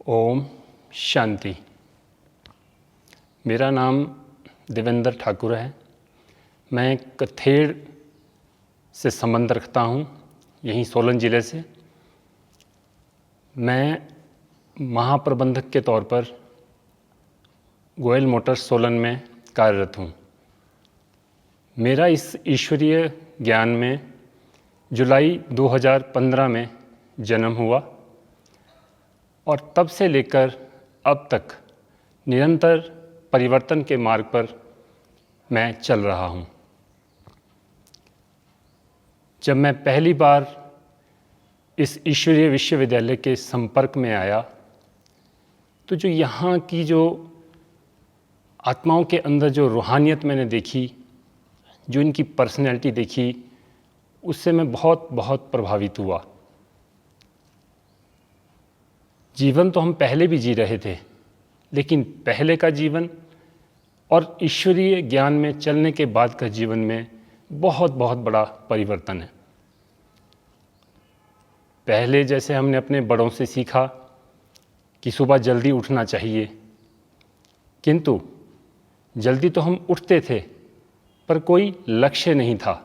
ओम शांति। मेरा नाम देवेंद्र ठाकुर है। मैं कथेड़ से संबंध रखता हूँ, यहीं सोलन ज़िले से। मैं महाप्रबंधक के तौर पर गोयल मोटर्स सोलन में कार्यरत हूँ। मेरा इस ईश्वरीय ज्ञान में जुलाई 2015 में जन्म हुआ और तब से लेकर अब तक निरंतर परिवर्तन के मार्ग पर मैं चल रहा हूँ। जब मैं पहली बार इस ईश्वरीय विश्वविद्यालय के संपर्क में आया तो जो यहाँ की जो आत्माओं के अंदर जो रूहानियत मैंने देखी, जो इनकी पर्सनैलिटी देखी, उससे मैं बहुत बहुत प्रभावित हुआ। जीवन तो हम पहले भी जी रहे थे, लेकिन पहले का जीवन और ईश्वरीय ज्ञान में चलने के बाद का जीवन में बहुत बहुत बड़ा परिवर्तन है। पहले जैसे हमने अपने बड़ों से सीखा कि सुबह जल्दी उठना चाहिए, किंतु जल्दी तो हम उठते थे पर कोई लक्ष्य नहीं था।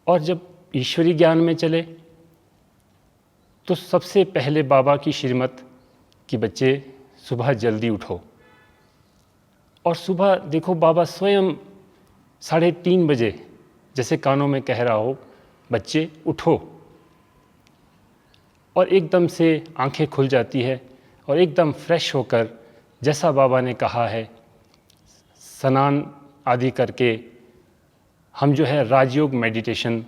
और जब ईश्वरीय ज्ञान में चले तो सबसे पहले बाबा की श्रीमत कि बच्चे सुबह जल्दी उठो। और सुबह देखो बाबा स्वयं 3:30 बजे जैसे कानों में कह रहा हो, बच्चे उठो, और एकदम से आंखें खुल जाती है और एकदम फ्रेश होकर जैसा बाबा ने कहा है स्नान आदि करके हम जो है राजयोग मेडिटेशन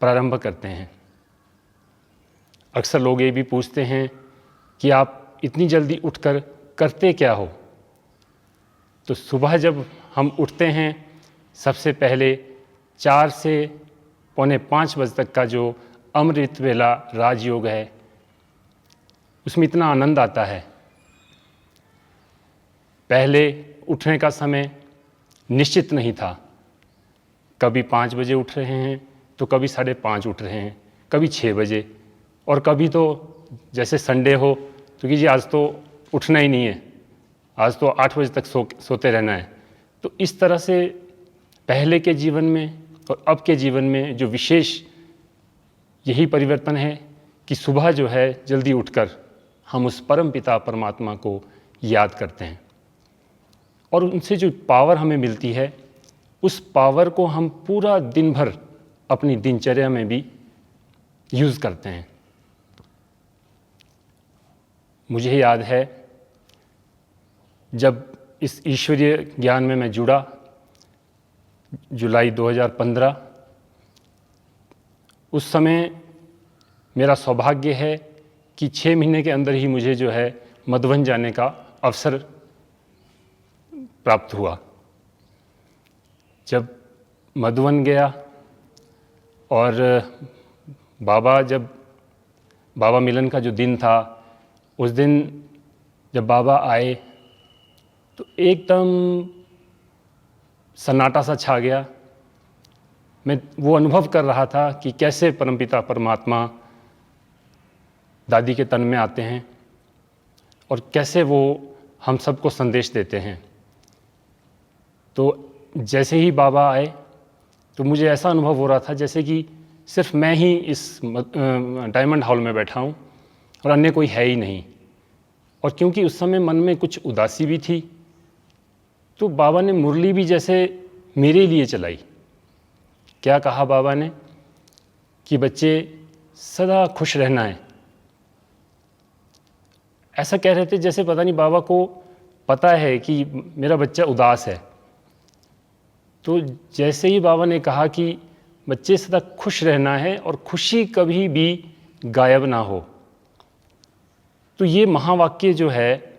प्रारंभ करते हैं। अक्सर लोग ये भी पूछते हैं कि आप इतनी जल्दी उठकर करते क्या हो। तो सुबह जब हम उठते हैं, सबसे पहले 4 से पौने 5 बजे तक का जो अमृत वेला राजयोग है, उसमें इतना आनंद आता है। पहले उठने का समय निश्चित नहीं था, कभी 5 बजे उठ रहे हैं तो कभी 5:30 उठ रहे हैं, कभी 6 बजे, और कभी तो जैसे संडे हो तो कि जी आज तो उठना ही नहीं है, आज तो 8 बजे तक सोते रहना है। तो इस तरह से पहले के जीवन में और अब के जीवन में जो विशेष यही परिवर्तन है कि सुबह जो है जल्दी उठकर हम उस परम पिता परमात्मा को याद करते हैं और उनसे जो पावर हमें मिलती है, उस पावर को हम पूरा दिन भर अपनी दिनचर्या में भी यूज़ करते हैं। मुझे याद है जब इस ईश्वरीय ज्ञान में मैं जुड़ा जुलाई 2015, उस समय मेरा सौभाग्य है कि 6 महीने के अंदर ही मुझे जो है मधुबन जाने का अवसर प्राप्त हुआ। जब मधुबन गया और बाबा मिलन का जो दिन था, उस दिन जब बाबा आए तो एकदम सन्नाटा सा छा गया। मैं वो अनुभव कर रहा था कि कैसे परमपिता परमात्मा दादी के तन में आते हैं और कैसे वो हम सबको संदेश देते हैं। तो जैसे ही बाबा आए तो मुझे ऐसा अनुभव हो रहा था जैसे कि सिर्फ मैं ही इस डायमंड हॉल में बैठा हूँ और अन्य कोई है ही नहीं। और क्योंकि उस समय मन में कुछ उदासी भी थी, तो बाबा ने मुरली भी जैसे मेरे लिए चलाई। क्या कहा बाबा ने कि बच्चे सदा खुश रहना है। ऐसा कह रहे थे जैसे पता नहीं बाबा को पता है कि मेरा बच्चा उदास है। तो जैसे ही बाबा ने कहा कि बच्चे सदा खुश रहना है और खुशी कभी भी गायब ना हो, तो ये महावाक्य जो है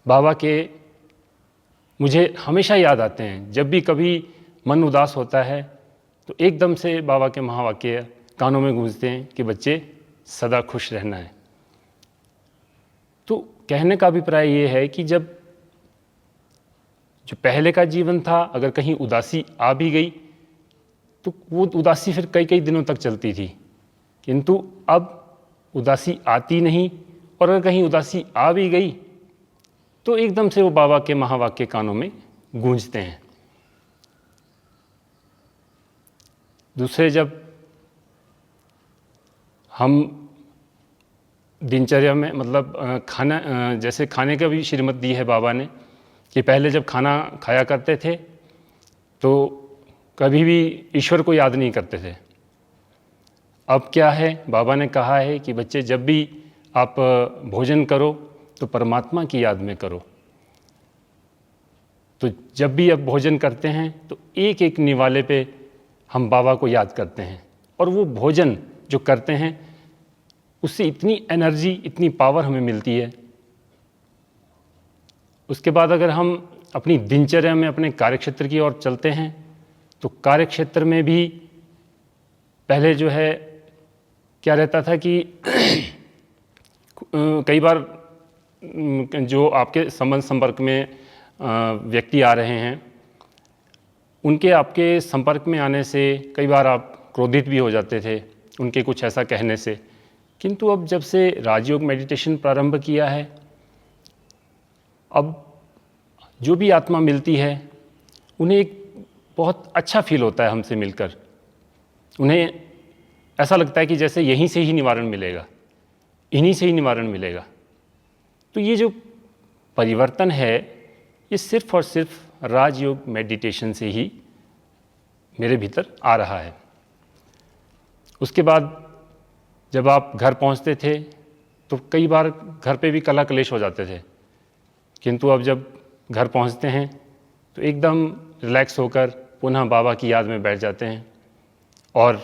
बाबा के मुझे हमेशा याद आते हैं। जब भी कभी मन उदास होता है तो एकदम से बाबा के महावाक्य कानों में गूंजते हैं कि बच्चे सदा खुश रहना है। तो कहने का अभिप्राय ये है कि जब जो पहले का जीवन था, अगर कहीं उदासी आ भी गई तो वो उदासी फिर कई कई दिनों तक चलती थी, किंतु अब उदासी आती नहीं और अगर कहीं उदासी आ भी गई तो एकदम से वो बाबा के महावाक्य कानों में गूंजते हैं। दूसरे, जब हम दिनचर्या में मतलब खाना जैसे खाने का भी श्रीमत दी है बाबा ने कि पहले जब खाना खाया करते थे तो कभी भी ईश्वर को याद नहीं करते थे। अब क्या है, बाबा ने कहा है कि बच्चे जब भी आप भोजन करो तो परमात्मा की याद में करो। तो जब भी आप भोजन करते हैं तो एक एक निवाले पे हम बाबा को याद करते हैं, और वो भोजन जो करते हैं उससे इतनी एनर्जी, इतनी पावर हमें मिलती है। उसके बाद अगर हम अपनी दिनचर्या में अपने कार्यक्षेत्र की ओर चलते हैं तो कार्यक्षेत्र में भी पहले जो है क्या रहता था कि कई बार जो आपके संपर्क में व्यक्ति आ रहे हैं, उनके आपके संपर्क में आने से कई बार आप क्रोधित भी हो जाते थे उनके कुछ ऐसा कहने से। किंतु अब जब से राजयोग मेडिटेशन प्रारंभ किया है, अब जो भी आत्मा मिलती है उन्हें एक बहुत अच्छा फील होता है हमसे मिलकर। उन्हें ऐसा लगता है कि जैसे यहीं से ही निवारण मिलेगा, इन्हीं से ही निवारण मिलेगा। तो ये जो परिवर्तन है ये सिर्फ और सिर्फ राजयोग मेडिटेशन से ही मेरे भीतर आ रहा है। उसके बाद जब आप घर पहुंचते थे तो कई बार घर पे भी कला कलेश हो जाते थे, किंतु अब जब घर पहुंचते हैं तो एकदम रिलैक्स होकर पुनः बाबा की याद में बैठ जाते हैं। और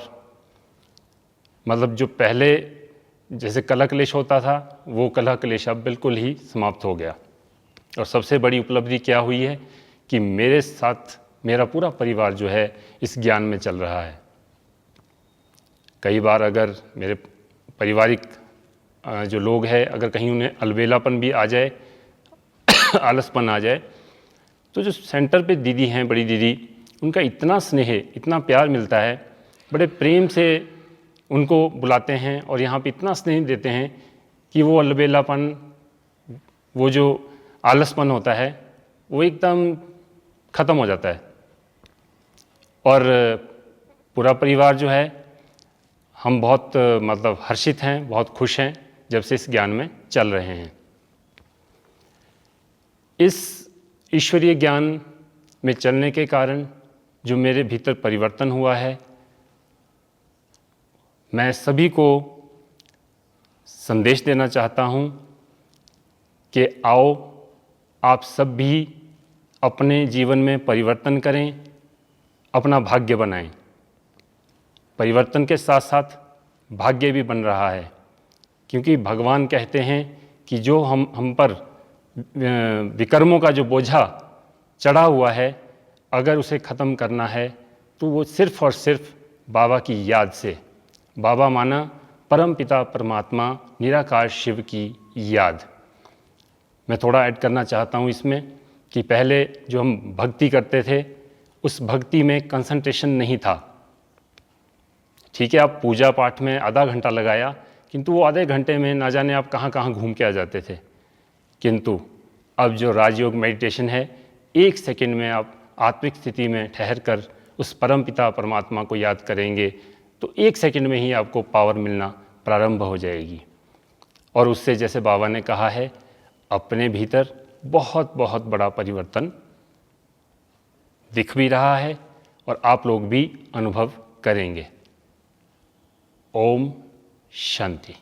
मतलब जो पहले जैसे कला क्लेश होता था वो कला क्लेश अब बिल्कुल ही समाप्त हो गया। और सबसे बड़ी उपलब्धि क्या हुई है कि मेरे साथ मेरा पूरा परिवार जो है इस ज्ञान में चल रहा है। कई बार अगर मेरे पारिवारिक जो लोग हैं, अगर कहीं उन्हें अलबेलापन भी आ जाए आलसपन आ जाए, तो जो सेंटर पे दीदी हैं, बड़ी दीदी, उनका इतना स्नेह, इतना प्यार मिलता है, बड़े प्रेम से उनको बुलाते हैं और यहाँ पे इतना स्नेह देते हैं कि वो अलबेलापन, वो जो आलसपन होता है वो एकदम ख़त्म हो जाता है। और पूरा परिवार जो है हम बहुत मतलब हर्षित हैं, बहुत खुश हैं जब से इस ज्ञान में चल रहे हैं। इस ईश्वरीय ज्ञान में चलने के कारण जो मेरे भीतर परिवर्तन हुआ है, मैं सभी को संदेश देना चाहता हूँ कि आओ आप सब भी अपने जीवन में परिवर्तन करें, अपना भाग्य बनाएं। परिवर्तन के साथ साथ भाग्य भी बन रहा है, क्योंकि भगवान कहते हैं कि जो हम पर विकर्मों का जो बोझा चढ़ा हुआ है, अगर उसे ख़त्म करना है तो वो सिर्फ़ और सिर्फ बाबा की याद से, बाबा माना परम पिता परमात्मा निराकार शिव की याद। मैं थोड़ा ऐड करना चाहता हूँ इसमें कि पहले जो हम भक्ति करते थे उस भक्ति में कंसंट्रेशन नहीं था। ठीक है, आप पूजा पाठ में आधा घंटा लगाया, किंतु वो आधे घंटे में ना जाने आप कहाँ कहाँ घूम के आ जाते थे। किंतु अब जो राजयोग मेडिटेशन है, 1 सेकंड में आप आत्मिक स्थिति में ठहर कर उस परम पिता परमात्मा को याद करेंगे तो 1 सेकंड में ही आपको पावर मिलना प्रारंभ हो जाएगी। और उससे, जैसे बाबा ने कहा है, अपने भीतर बहुत बहुत बड़ा परिवर्तन दिख भी रहा है और आप लोग भी अनुभव करेंगे। ओम शांति।